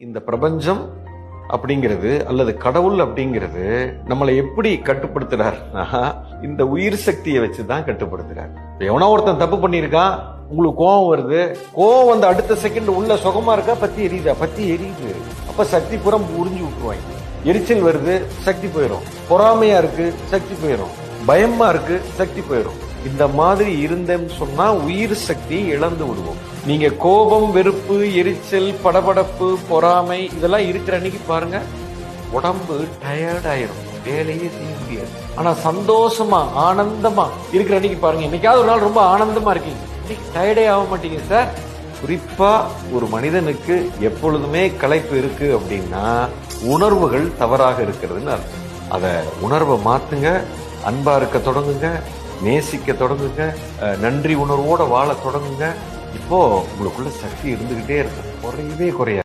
இந்த பிரபஞ்சம் அப்படிங்கிறது அல்லது கடவுள் அப்படிங்கிறது நம்மளை எப்படி கட்டுப்படுத்துறாருன்னா இந்த உயிர் சக்தியை வச்சுதான் கட்டுப்படுத்துறாரு. எவனோ ஒருத்தன் தப்பு பண்ணியிருக்கான், உங்களுக்கு கோவம் வருது, கோவம் வந்து அடுத்த செகண்ட் உள்ள சுகமா இருக்கா, பத்தி எரியுதா, பத்தி எரியுது. அப்ப சக்தி புறம் உறிஞ்சு விட்டுருவாங்க. எரிச்சல் வருது, சக்தி போயிடும். பொறாமையா இருக்கு, சக்தி போயிடும். பயமா இருக்கு, சக்தி போயிடும். இந்த மாதிரி இருந்தேன்னு சொன்னா உயிர் சக்தி இழந்து விடுவோம். நீங்க கோபம், வெறுப்பு, எரிச்சல், படபடப்பு, பொறாமை இதெல்லாம் இருக்கிற அன்னைக்கு பாருங்க, உடம்பு டயர்ட் ஆயிரும், வேலையே செய்ய முடியாது. ஆனா சந்தோஷமா ஆனந்தமா இருக்கிற அன்னைக்கு பாருங்க, என்னைக்காவது ஒரு நாள் ரொம்ப ஆனந்தமா இருக்கீங்க, டயர்டே ஆக மாட்டீங்க சார். குறிப்பா ஒரு மனிதனுக்கு எப்பொழுதுமே களைப்பு இருக்கு அப்படின்னா உணர்வுகள் தவறாக இருக்கிறதுன்னு அர்த்தம். அத உணர்வை மாத்துங்க, அன்பா இருக்க தொடங்குங்க, நேசிக்க தொடங்குங்க, நன்றி உணர்வோட வாழ தொடங்குங்க. இப்போ உங்களுக்குள்ள சக்தி இருந்துகிட்டே இருக்கும், குறையவே குறையாது.